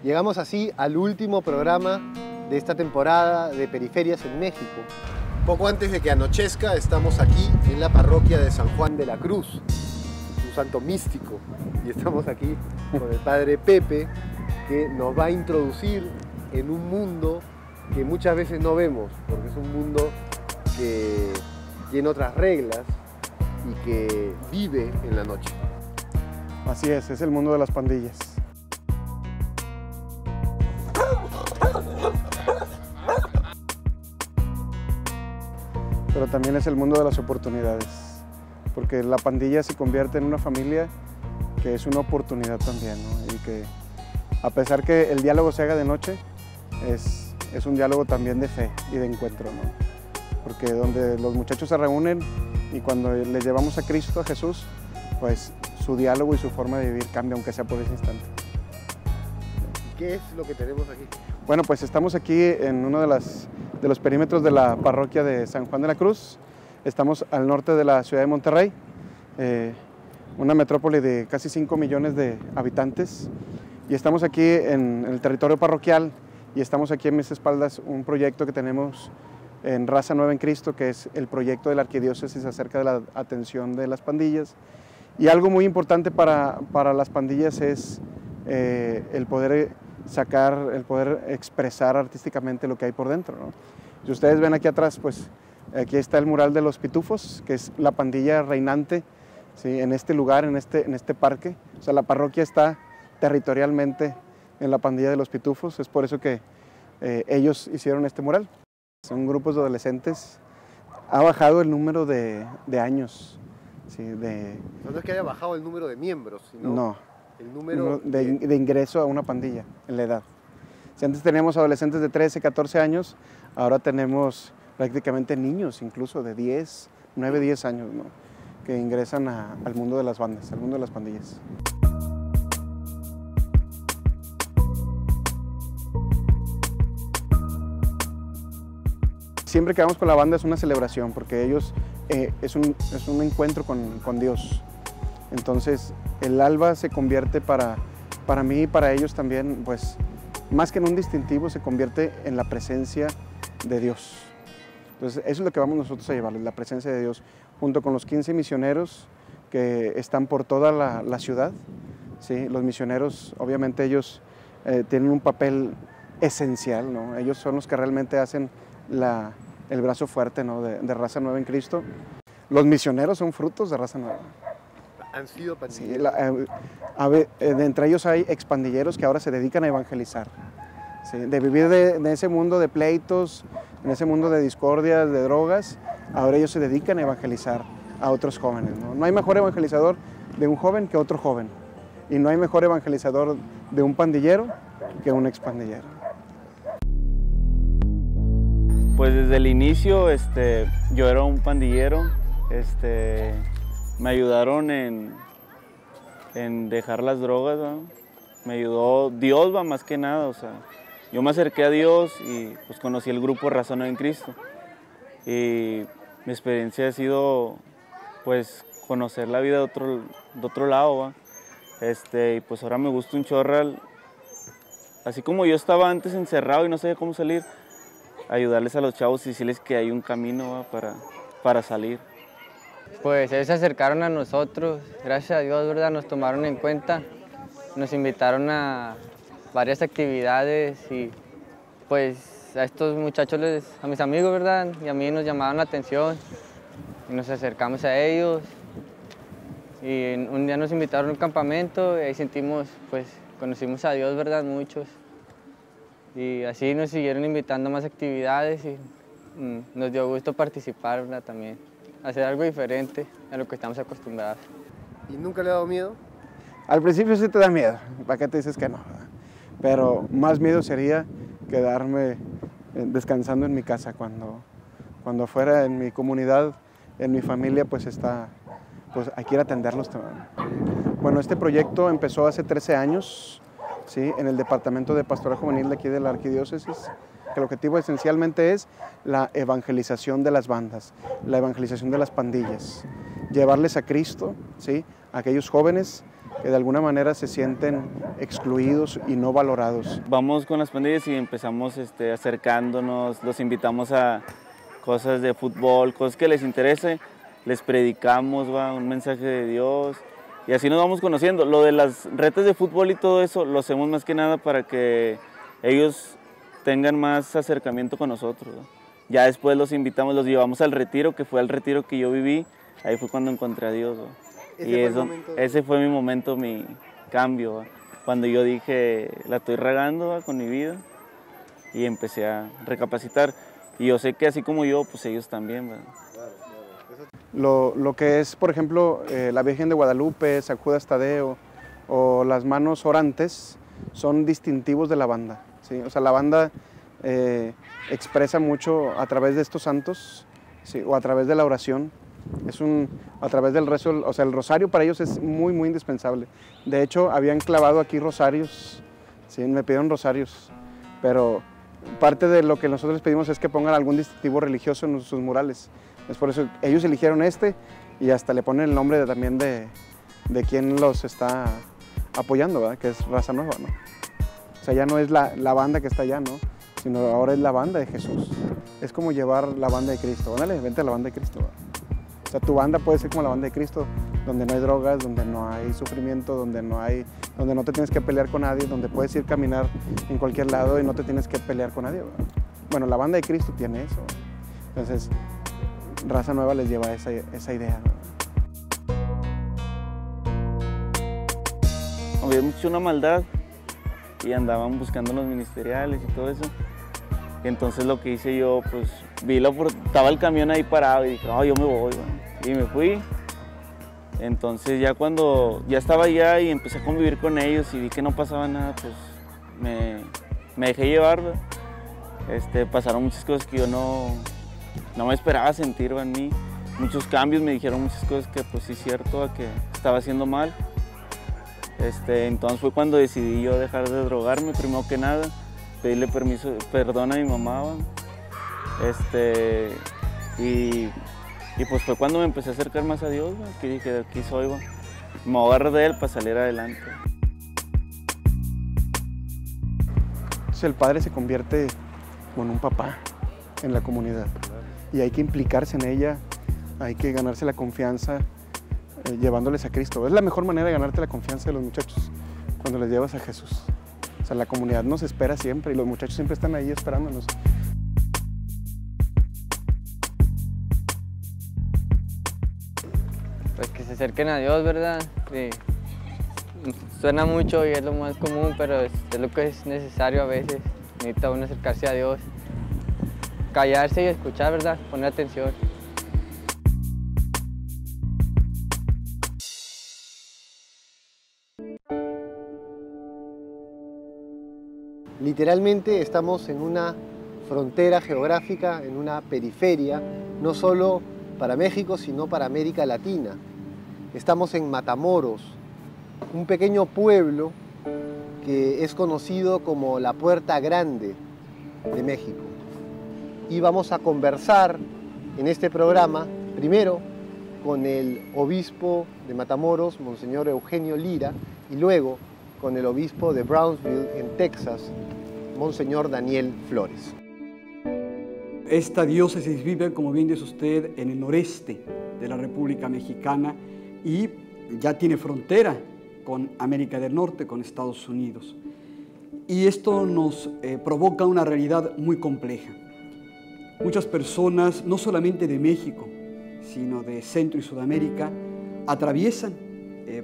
Llegamos así al último programa de esta temporada de Periferias en México. Poco antes de que anochezca, estamos aquí en la parroquia de San Juan de la Cruz, un santo místico, y estamos aquí con el padre Pepe, que nos va a introducir en un mundo que muchas veces no vemos, porque es un mundo que tiene otras reglas y que vive en la noche. Así es el mundo de las pandillas. Pero también es el mundo de las oportunidades, porque la pandilla se convierte en una familia que es una oportunidad también, ¿no? Y que a pesar que el diálogo se haga de noche, es un diálogo también de fe y de encuentro, ¿no? Porque donde los muchachos se reúnen y cuando les llevamos a Cristo, a Jesús, pues su diálogo y su forma de vivir cambia, aunque sea por ese instante. ¿Qué es lo que tenemos aquí? Bueno, pues estamos aquí en uno de los perímetros de la parroquia de San Juan de la Cruz. Estamos al norte de la ciudad de Monterrey, una metrópoli de casi 5 millones de habitantes. Y estamos aquí en el territorio parroquial y estamos aquí en mis espaldas un proyecto que tenemos en Raza Nueva en Cristo, que es el proyecto de la arquidiócesis acerca de la atención de las pandillas. Y algo muy importante para las pandillas es el poder sacar, el poder expresar artísticamente lo que hay por dentro, ¿no? Si ustedes ven aquí atrás, pues aquí está el mural de los Pitufos, que es la pandilla reinante, ¿sí? En este lugar, en este parque. O sea, la parroquia está territorialmente en la pandilla de los Pitufos, es por eso que ellos hicieron este mural. Son grupos de adolescentes, ha bajado el número de años. Sí, no es que haya bajado el número de miembros, sino no, el número de ingreso a una pandilla en la edad. Si antes teníamos adolescentes de 13, 14 años, ahora tenemos prácticamente niños, incluso de 10, 9, 10 años, ¿no? Que ingresan al mundo de las bandas, al mundo de las pandillas. Siempre que vamos con la banda es una celebración, porque ellos es un encuentro con Dios. Entonces el alba se convierte para mí y para ellos también, pues más que en un distintivo, se convierte en la presencia de Dios. Entonces eso es lo que vamos nosotros a llevarles, la presencia de Dios, junto con los 15 misioneros que están por toda la ciudad. ¿Sí? Los misioneros, obviamente ellos tienen un papel esencial, ¿no? Ellos son los que realmente hacen el brazo fuerte, ¿no? de Raza Nueva en Cristo. Los misioneros son frutos de Raza Nueva. Han sido pandilleros. Sí, de entre ellos hay expandilleros que ahora se dedican a evangelizar. ¿Sí? De vivir de ese mundo de pleitos, en ese mundo de discordias, de drogas, ahora ellos se dedican a evangelizar a otros jóvenes, ¿no? No hay mejor evangelizador de un joven que otro joven. Y no hay mejor evangelizador de un pandillero que un expandillero. Pues desde el inicio yo era un pandillero, me ayudaron en dejar las drogas, ¿no? Me ayudó Dios, más que nada, o sea, yo me acerqué a Dios y pues conocí el grupo Raza Nueva en Cristo. Y mi experiencia ha sido pues conocer la vida de otro lado, ¿va? Y pues ahora me gusta un chorral, así como yo estaba antes encerrado y no sabía cómo salir, ayudarles a los chavos y decirles que hay un camino, ¿va? para salir. Pues ellos se acercaron a nosotros, gracias a Dios, ¿verdad? Nos tomaron en cuenta, nos invitaron a varias actividades y pues a estos muchachos, a mis amigos, ¿verdad? Y a mí nos llamaron la atención y nos acercamos a ellos. Y un día nos invitaron a un campamento y ahí conocimos a Dios, ¿verdad? Muchos. Y así nos siguieron invitando a más actividades y nos dio gusto participar, ¿verdad? También, hacer algo diferente a lo que estamos acostumbrados. ¿Y nunca le ha dado miedo? Al principio sí te da miedo, ¿para qué te dices que no? Pero más miedo sería quedarme descansando en mi casa cuando fuera en mi comunidad, en mi familia, pues hay que ir a atenderlos también. Bueno, este proyecto empezó hace 13 años, ¿sí? En el Departamento de Pastoral Juvenil de aquí de la Arquidiócesis, que el objetivo esencialmente es la evangelización de las bandas, la evangelización de las pandillas. llevarles a Cristo, ¿sí? A aquellos jóvenes que de alguna manera se sienten excluidos y no valorados. Vamos con las pandillas y empezamos acercándonos, los invitamos a cosas de fútbol, cosas que les interese, les predicamos un mensaje de Dios y así nos vamos conociendo. Lo de las retas de fútbol y todo eso lo hacemos más que nada para que ellos tengan más acercamiento con nosotros, ¿va? Ya después los invitamos, los llevamos al retiro, que fue el retiro que yo viví, ahí fue cuando encontré a Dios, ¿va? Ese fue mi momento, mi cambio, ¿va? Cuando yo dije, la estoy regando, ¿va? Con mi vida, y empecé a recapacitar. Y yo sé que así como yo, pues ellos también, ¿va? Lo que es, por ejemplo, la Virgen de Guadalupe, San Judas Tadeo o las manos orantes son distintivos de la banda, ¿sí? O sea, la banda expresa mucho a través de estos santos, ¿sí? O a través de la oración. A través del rezo, o sea, el rosario para ellos es muy, muy indispensable. De hecho, habían clavado aquí rosarios, ¿sí? Me pidieron rosarios, pero parte de lo que nosotros les pedimos es que pongan algún distintivo religioso en sus murales. Es por eso ellos eligieron este y hasta le ponen el nombre también de quien los está apoyando, ¿verdad? Que es Raza Nueva, ¿no? O sea, ya no es la banda que está allá, ¿no? Sino ahora es la banda de Jesús. Es como llevar la banda de Cristo. Ándale, vente a la banda de Cristo, ¿verdad? O sea, tu banda puede ser como la banda de Cristo, donde no hay drogas, donde no hay sufrimiento, donde no te tienes que pelear con nadie, donde puedes ir a caminar en cualquier lado y no te tienes que pelear con nadie, ¿verdad? Bueno, la banda de Cristo tiene eso, ¿verdad? Entonces, Raza Nueva les lleva esa idea, ¿verdad? Había mucho una maldad y andaban buscando los ministeriales y todo eso. Y entonces lo que hice yo, pues estaba el camión ahí parado y dije, oh, yo me voy, ¿va? Y me fui. Entonces ya cuando ya estaba allá y empecé a convivir con ellos y vi que no pasaba nada, pues me dejé llevar, ¿va? Pasaron muchas cosas que yo no me esperaba sentir, ¿va? En mí. Muchos cambios, me dijeron muchas cosas que pues sí es cierto, que estaba haciendo mal. Entonces fue cuando decidí yo dejar de drogarme, primero que nada, pedirle perdón a mi mamá, ¿va? Y pues fue cuando me empecé a acercar más a Dios, ¿va? Que dije, de aquí soy, ¿va? Me voy a agarrar de él para salir adelante. Entonces el padre se convierte en un papá en la comunidad y hay que implicarse en ella, hay que ganarse la confianza llevándoles a Cristo. Es la mejor manera de ganarte la confianza de los muchachos, cuando les llevas a Jesús. O sea, la comunidad nos espera siempre y los muchachos siempre están ahí esperándonos. Pues que se acerquen a Dios, ¿verdad? Sí. Suena mucho y es lo más común, pero es lo que es necesario a veces. Necesita uno acercarse a Dios, callarse y escuchar, ¿verdad? Poner atención. Literalmente estamos en una frontera geográfica, en una periferia, no solo para México, sino para América Latina. Estamos en Matamoros, un pequeño pueblo que es conocido como la Puerta Grande de México. Y vamos a conversar en este programa, primero con el obispo de Matamoros, Monseñor Eugenio Lira, y luego con el obispo de Brownsville, en Texas, Monseñor Daniel Flores. Esta diócesis vive, como bien dice usted, en el noreste de la República Mexicana y ya tiene frontera con América del Norte, con Estados Unidos. Y esto nos provoca una realidad muy compleja. Muchas personas, no solamente de México, sino de Centro y Sudamérica, atraviesan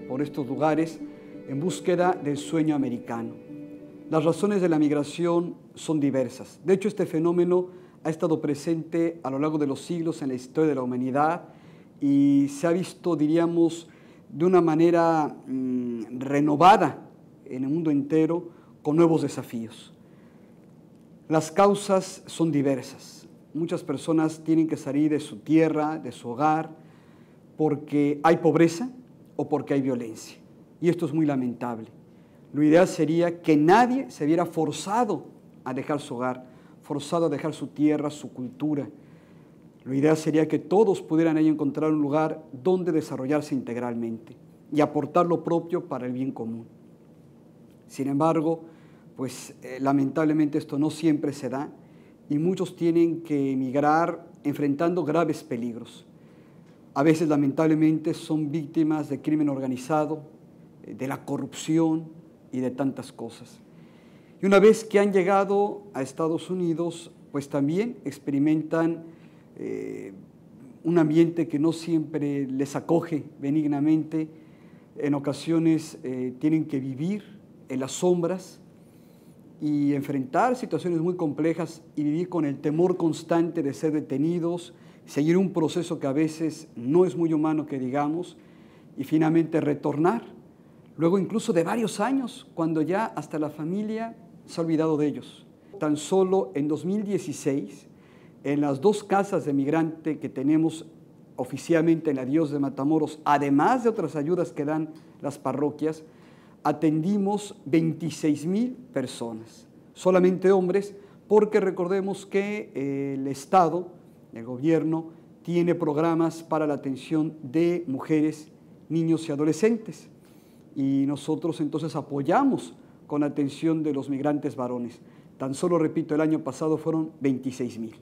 por estos lugares en búsqueda del sueño americano. Las razones de la migración son diversas. De hecho, este fenómeno ha estado presente a lo largo de los siglos en la historia de la humanidad y se ha visto, diríamos, de una manera renovada en el mundo entero con nuevos desafíos. Las causas son diversas. Muchas personas tienen que salir de su tierra, de su hogar, porque hay pobreza o porque hay violencia. Y esto es muy lamentable. Lo ideal sería que nadie se viera forzado a dejar su hogar, forzado a dejar su tierra, su cultura. Lo ideal sería que todos pudieran ahí encontrar un lugar donde desarrollarse integralmente y aportar lo propio para el bien común. Sin embargo, pues lamentablemente esto no siempre se da y muchos tienen que emigrar enfrentando graves peligros. A veces lamentablemente son víctimas de crimen organizado, de la corrupción y de tantas cosas. Y una vez que han llegado a Estados Unidos, pues también experimentan un ambiente que no siempre les acoge benignamente. En ocasiones tienen que vivir en las sombras y enfrentar situaciones muy complejas y vivir con el temor constante de ser detenidos, seguir un proceso que a veces no es muy humano que digamos, y finalmente retornar, luego incluso de varios años, cuando ya hasta la familia se ha olvidado de ellos. Tan solo en 2016, en las 2 casas de migrante que tenemos oficialmente en la Diócesis de Matamoros, además de otras ayudas que dan las parroquias, atendimos 26,000 personas, solamente hombres, porque recordemos que el Estado, el gobierno, tiene programas para la atención de mujeres, niños y adolescentes. Y nosotros entonces apoyamos con la atención de los migrantes varones. Tan solo, repito, el año pasado fueron 26,000.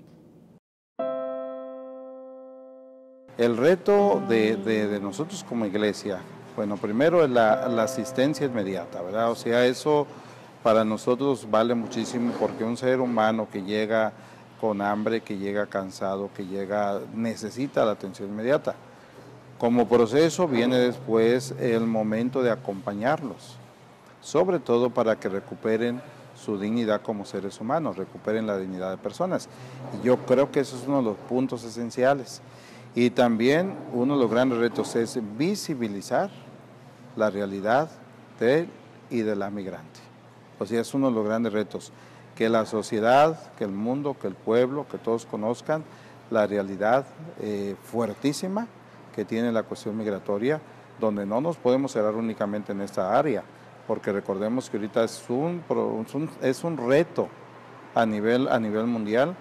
El reto de nosotros como iglesia, bueno, primero es la asistencia inmediata, ¿verdad? O sea, eso para nosotros vale muchísimo porque un ser humano que llega con hambre, que llega cansado, que llega, necesita la atención inmediata. Como proceso viene después el momento de acompañarlos, sobre todo para que recuperen su dignidad como seres humanos, recuperen la dignidad de personas. Y yo creo que eso es uno de los puntos esenciales. Y también uno de los grandes retos es visibilizar la realidad de él y de la migrante. O sea, es uno de los grandes retos, que la sociedad, que el mundo, que el pueblo, que todos conozcan la realidad fuertísima que tiene la cuestión migratoria, donde no nos podemos cerrar únicamente en esta área, porque recordemos que ahorita es un reto a nivel mundial,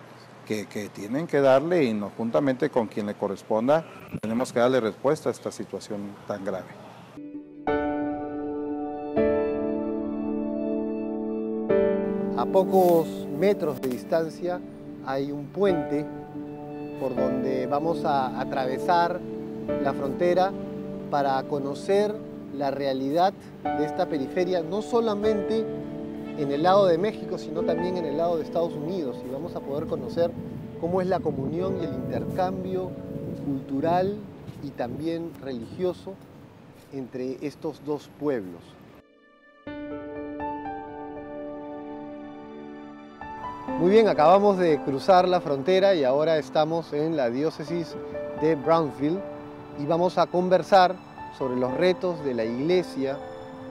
que tienen que darle y juntamente con quien le corresponda tenemos que darle respuesta a esta situación tan grave. A pocos metros de distancia hay un puente por donde vamos a atravesar la frontera para conocer la realidad de esta periferia, no solamente en el lado de México, sino también en el lado de Estados Unidos, y vamos a poder conocer cómo es la comunión y el intercambio cultural y también religioso entre estos dos pueblos. Muy bien, acabamos de cruzar la frontera y ahora estamos en la diócesis de Brownsville y vamos a conversar sobre los retos de la iglesia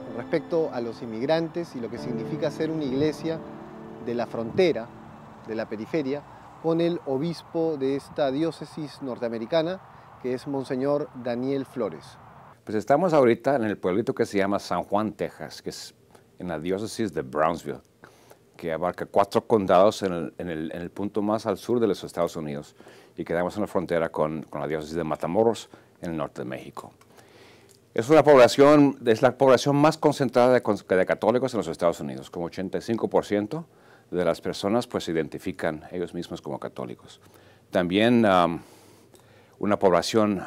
con respecto a los inmigrantes y lo que significa ser una iglesia de la frontera, de la periferia, con el obispo de esta diócesis norteamericana, que es Monseñor Daniel Flores. Pues estamos ahorita en el pueblito que se llama San Juan, Texas, que es en la diócesis de Brownsville, que abarca 4 condados en el punto más al sur de los Estados Unidos y quedamos en la frontera con la diócesis de Matamoros, en el norte de México. Es la población más concentrada de católicos en los Estados Unidos, como 85% de las personas pues se identifican ellos mismos como católicos. También una población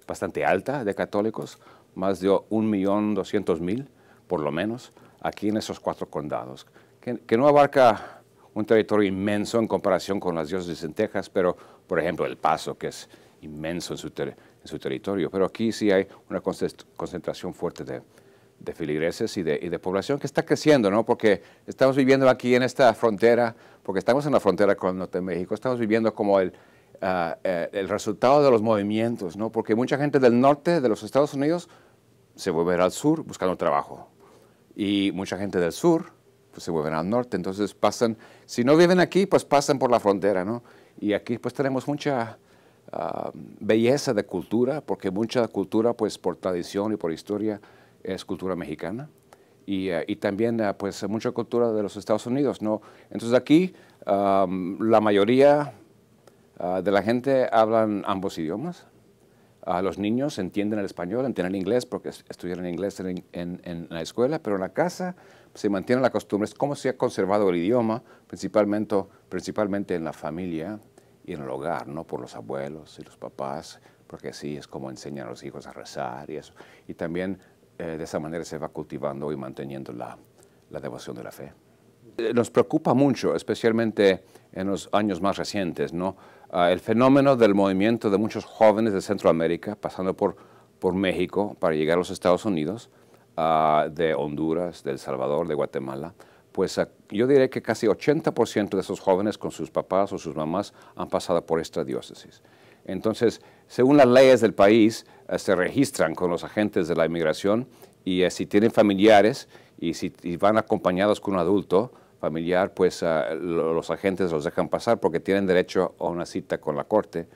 bastante alta de católicos, más de 1.200.000 por lo menos, aquí en esos 4 condados, que no abarca un territorio inmenso en comparación con las diócesis en Texas, pero por ejemplo El Paso, que es inmenso en su territorio, pero aquí sí hay una concentración fuerte de feligreses y de población que está creciendo, ¿no? Porque estamos viviendo aquí en esta frontera, porque estamos en la frontera con el norte de México, estamos viviendo como el resultado de los movimientos, ¿no? Porque mucha gente del norte de los Estados Unidos se vuelve al sur buscando trabajo y mucha gente del sur pues se vuelven al norte, entonces pasan, si no viven aquí, pues pasan por la frontera, ¿no? Y aquí pues tenemos mucha belleza de cultura, porque mucha cultura pues por tradición y por historia es cultura mexicana, y también pues mucha cultura de los Estados Unidos, ¿no? Entonces aquí la mayoría De la gente hablan ambos idiomas. Los niños entienden el español, entienden el inglés porque estudiaron inglés en la escuela, pero en la casa se mantiene la costumbre. Es como se ha conservado el idioma, principalmente en la familia y en el hogar, ¿no? Por los abuelos y los papás, porque así es como enseñan a los hijos a rezar y eso. Y también de esa manera se va cultivando y manteniendo la devoción de la fe. Nos preocupa mucho, especialmente en los años más recientes, ¿no? El fenómeno del movimiento de muchos jóvenes de Centroamérica, pasando por México para llegar a los Estados Unidos, de Honduras, de El Salvador, de Guatemala, pues yo diré que casi 80% de esos jóvenes con sus papás o sus mamás han pasado por esta diócesis. Entonces, según las leyes del país, se registran con los agentes de la inmigración y si tienen familiares y si van acompañados con un adulto familiar, pues los agentes los dejan pasar porque tienen derecho a una cita con la corte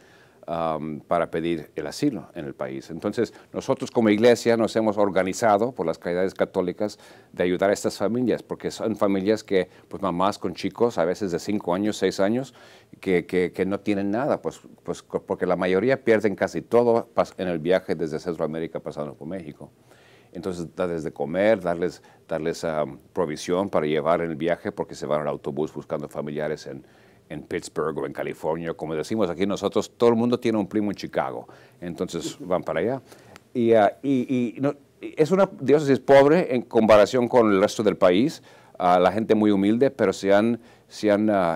para pedir el asilo en el país. Entonces, nosotros como iglesia nos hemos organizado por las caridades católicas de ayudar a estas familias, porque son familias que, pues mamás con chicos, a veces de 5 años, 6 años, que no tienen nada, pues porque la mayoría pierden casi todo en el viaje desde Centroamérica pasando por México. Entonces, darles de comer, darles provisión para llevar en el viaje, porque se van al autobús buscando familiares en Pittsburgh o en California. Como decimos aquí nosotros, todo el mundo tiene un primo en Chicago, entonces van para allá. Es una diócesis pobre en comparación con el resto del país, la gente muy humilde, pero se han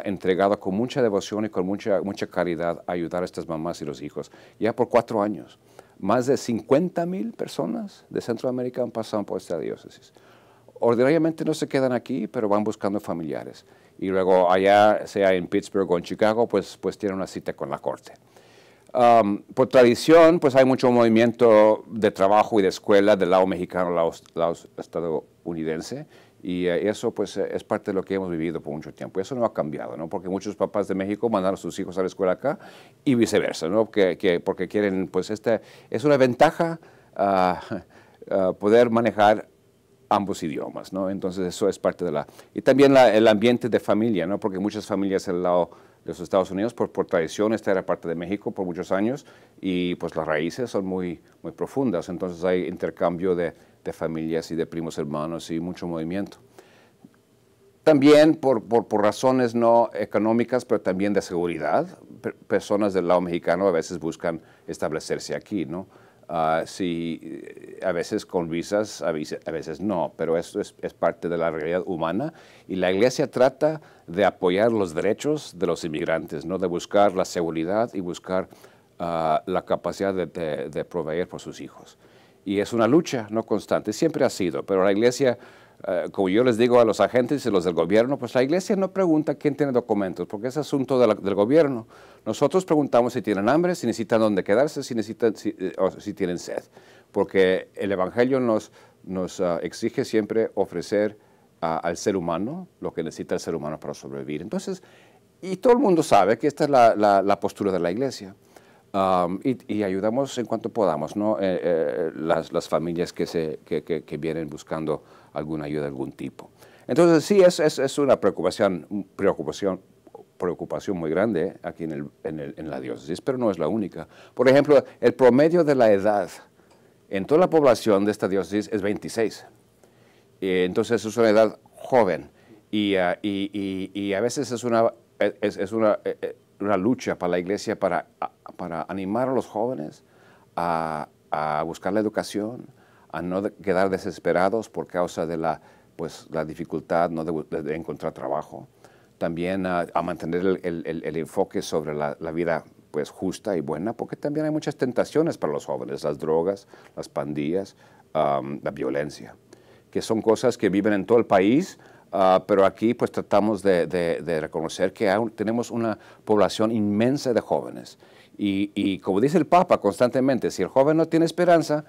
entregado con mucha devoción y con mucha caridad a ayudar a estas mamás y los hijos. Ya por 4 años, más de 50,000 personas de Centroamérica han pasado por esta diócesis. Ordinariamente no se quedan aquí, pero van buscando familiares. Y luego allá, sea en Pittsburgh o en Chicago, pues tienen una cita con la corte. Por tradición, pues hay mucho movimiento de trabajo y de escuela del lado mexicano, lado estadounidense. Y eso pues es parte de lo que hemos vivido por mucho tiempo. Eso no ha cambiado, ¿no? Porque muchos papás de México mandan a sus hijos a la escuela acá y viceversa, ¿no? Porque quieren, pues es una ventaja poder manejar ambos idiomas, ¿no? Entonces eso es parte de y también el ambiente de familia, ¿no? Porque muchas familias del lado de los Estados Unidos, por tradición, esta era parte de México por muchos años y pues las raíces son muy profundas, entonces hay intercambio de familias y de primos hermanos y mucho movimiento. También por razones no económicas, pero también de seguridad, personas del lado mexicano a veces buscan establecerse aquí, ¿no? Sí, a veces con visas, a veces no, pero eso es parte de la realidad humana y la Iglesia trata de apoyar los derechos de los inmigrantes, ¿no? De buscar la seguridad y buscar la capacidad de proveer por sus hijos. Y es una lucha no constante, siempre ha sido, pero la Iglesia, como yo les digo a los agentes y los del gobierno, pues la Iglesia no pregunta quién tiene documentos, porque es asunto del gobierno. Nosotros preguntamos si tienen hambre, si necesitan dónde quedarse, o si tienen sed, porque el Evangelio nos exige siempre ofrecer al ser humano lo que necesita el ser humano para sobrevivir. Entonces, y todo el mundo sabe que esta es la postura de la Iglesia. Y ayudamos en cuanto podamos, ¿no? Las familias que vienen buscando alguna ayuda de algún tipo. Entonces sí, es una preocupación muy grande aquí en la diócesis, pero no es la única. Por ejemplo, el promedio de la edad en toda la población de esta diócesis es 26. Entonces es una edad joven y a veces es una lucha para la Iglesia para animar a los jóvenes a buscar la educación, a no quedar desesperados por causa de la dificultad, ¿no? de encontrar trabajo. También a mantener el enfoque sobre la vida pues, justa y buena, porque también hay muchas tentaciones para los jóvenes, las drogas, las pandillas, la violencia, que son cosas que viven en todo el país. Pero aquí pues tratamos de reconocer que tenemos una población inmensa de jóvenes y como dice el Papa constantemente, si el joven no tiene esperanza,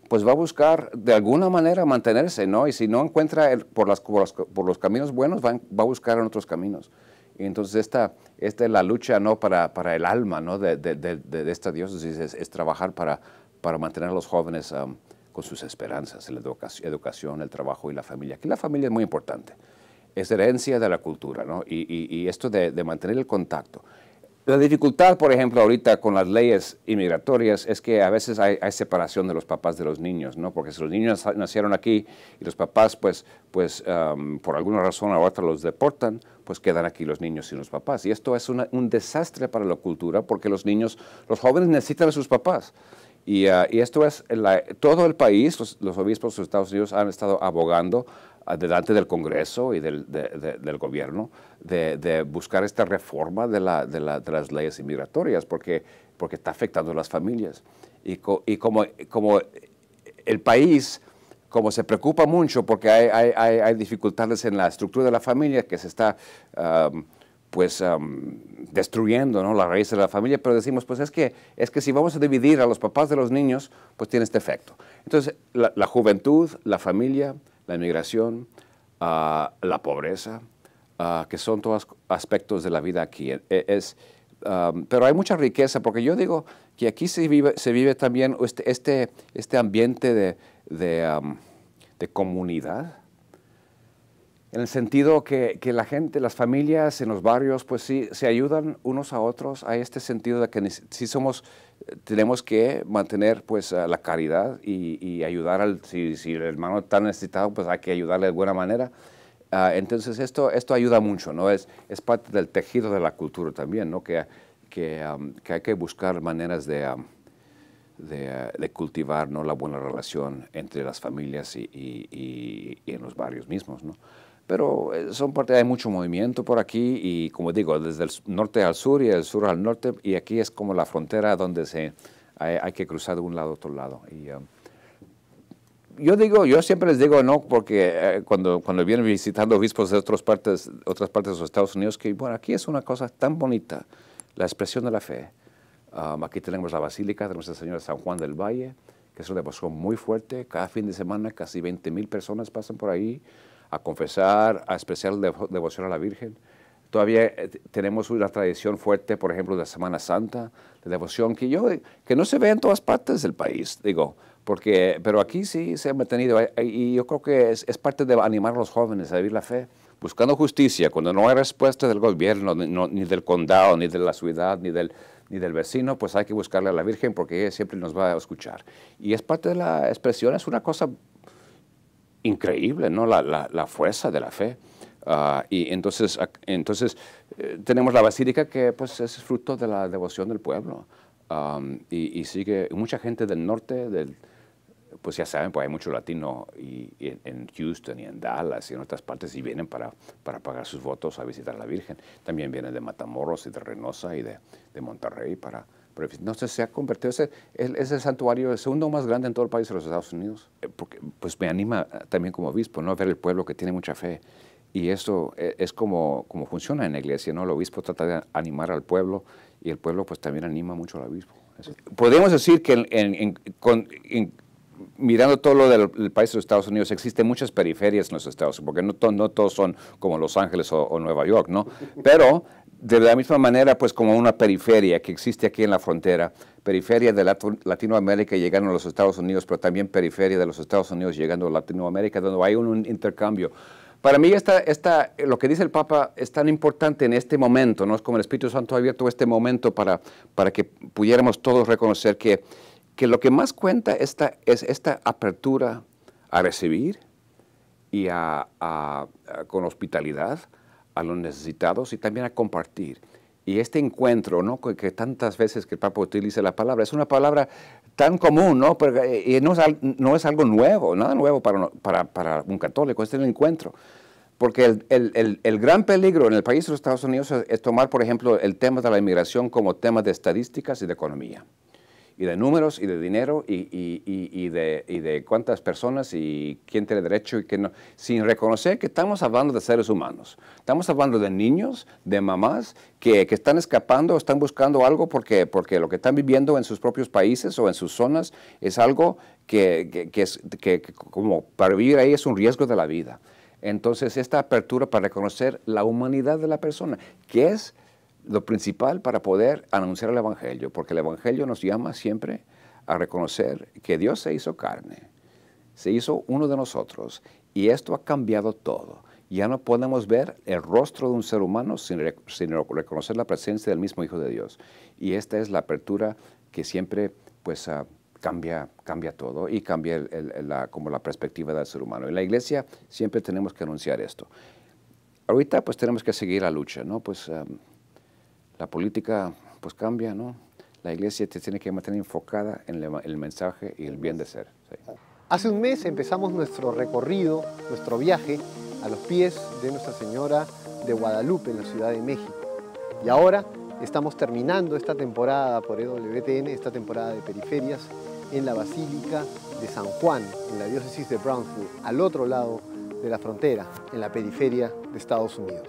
pues va a buscar de alguna manera mantenerse, ¿no? Y si no encuentra por los caminos buenos, va a buscar en otros caminos. Y entonces esta es la lucha, ¿no? para el alma, ¿no? de esta diócesis, es trabajar para mantener a los jóvenes con sus esperanzas, la educación, el trabajo y la familia. Aquí la familia es muy importante, es herencia de la cultura, ¿no? Y esto de mantener el contacto. La dificultad, por ejemplo, ahorita con las leyes inmigratorias es que a veces hay separación de los papás de los niños, ¿no? Porque si los niños nacieron aquí y los papás, pues por alguna razón a otra los deportan, pues quedan aquí los niños sin los papás. Y esto es un desastre para la cultura porque los niños, los jóvenes necesitan a sus papás. Y esto es, todo el país, los obispos de los Estados Unidos han estado abogando delante del Congreso y del gobierno de buscar esta reforma de las leyes inmigratorias porque está afectando a las familias. Y como el país, como se preocupa mucho porque hay dificultades en la estructura de la familia que se está destruyendo, ¿no?, la raíz de la familia, pero decimos, pues es que si vamos a dividir a los papás de los niños, pues tiene este efecto. Entonces, la juventud, la familia, la inmigración, la pobreza, que son todos aspectos de la vida aquí. Pero hay mucha riqueza, porque yo digo que aquí se vive también este ambiente de comunidad, en el sentido que la gente, las familias en los barrios, pues sí, se ayudan unos a otros. Hay este sentido de que sí tenemos que mantener pues la caridad y ayudar si el hermano está necesitado, pues hay que ayudarle de buena manera. Entonces esto ayuda mucho, ¿no? Es parte del tejido de la cultura también, ¿no? Que hay que buscar maneras de cultivar, ¿no?, la buena relación entre las familias y en los barrios mismos, ¿no? Pero hay mucho movimiento por aquí y, como digo, desde el norte al sur y del sur al norte, y aquí es como la frontera donde hay que cruzar de un lado a otro lado. Y, yo siempre les digo, ¿no?, porque cuando vienen visitando obispos de otras partes de los Estados Unidos, que bueno, aquí es una cosa tan bonita, la expresión de la fe. Aquí tenemos la Basílica de Nuestra Señora de San Juan del Valle, que es una devoción muy fuerte. Cada fin de semana casi 20,000 personas pasan por ahí a confesar, a expresar devoción a la Virgen. Todavía tenemos una tradición fuerte, por ejemplo, de Semana Santa, de devoción, que no se ve en todas partes del país, pero aquí sí se ha mantenido, y yo creo que es parte de animar a los jóvenes a vivir la fe, buscando justicia, cuando no hay respuesta del gobierno, ni del condado, ni de la ciudad, ni del vecino, pues hay que buscarle a la Virgen porque ella siempre nos va a escuchar. Y es parte de la expresión, es una cosa increíble, ¿no?, la fuerza de la fe. Y entonces tenemos la basílica que pues es fruto de la devoción del pueblo. Y sigue mucha gente del norte, pues ya saben, pues hay mucho latino en Houston y en Dallas y en otras partes, y vienen para pagar sus votos a visitar a la Virgen. También vienen de Matamoros y de Reynosa y de Monterrey entonces se ha convertido, es el santuario el segundo más grande en todo el país de los Estados Unidos. Porque pues me anima también como obispo, ¿no?, ver el pueblo que tiene mucha fe. Y eso es como funciona en la iglesia, ¿no? El obispo trata de animar al pueblo y el pueblo pues también anima mucho al obispo. Podemos decir que mirando todo lo del país de los Estados Unidos, existen muchas periferias en los estados, porque no todos son como Los Ángeles o Nueva York, ¿no? Pero de la misma manera, pues como una periferia que existe aquí en la frontera, periferia de Latinoamérica llegando a los Estados Unidos, pero también periferia de los Estados Unidos llegando a Latinoamérica, donde hay un intercambio. Para mí lo que dice el Papa es tan importante en este momento, ¿no? Es como el Espíritu Santo ha abierto este momento para que pudiéramos todos reconocer que lo que más cuenta es esta apertura a recibir y con hospitalidad a los necesitados y también a compartir. Y este encuentro, ¿no?, que tantas veces que el Papa utiliza la palabra, es una palabra tan común, ¿no? Y no es algo nuevo, nada nuevo para un católico, es el encuentro. Porque el gran peligro en el país de los Estados Unidos es tomar, por ejemplo, el tema de la inmigración como tema de estadísticas y de economía. Y de números, y de dinero, y de cuántas personas, y quién tiene derecho y quién no, sin reconocer que estamos hablando de seres humanos. Estamos hablando de niños, de mamás, que están escapando, están buscando algo porque lo que están viviendo en sus propios países o en sus zonas es algo que como para vivir ahí es un riesgo de la vida. Entonces, esta apertura para reconocer la humanidad de la persona, que es lo principal para poder anunciar el Evangelio, porque el Evangelio nos llama siempre a reconocer que Dios se hizo carne, se hizo uno de nosotros, y esto ha cambiado todo. Ya no podemos ver el rostro de un ser humano sin reconocer la presencia del mismo Hijo de Dios. Y esta es la apertura que siempre pues, cambia todo y cambia como la perspectiva del ser humano. En la iglesia siempre tenemos que anunciar esto. Ahorita pues tenemos que seguir la lucha, ¿no? Pues la política pues cambia, ¿no? La iglesia te tiene que mantener enfocada en el mensaje y el bien de ser. ¿Sí? Hace un mes empezamos nuestro recorrido, nuestro viaje a los pies de Nuestra Señora de Guadalupe en la Ciudad de México. Y ahora estamos terminando esta temporada por EWTN, esta temporada de periferias, en la Basílica de San Juan, en la diócesis de Brownsville, al otro lado de la frontera, en la periferia de Estados Unidos.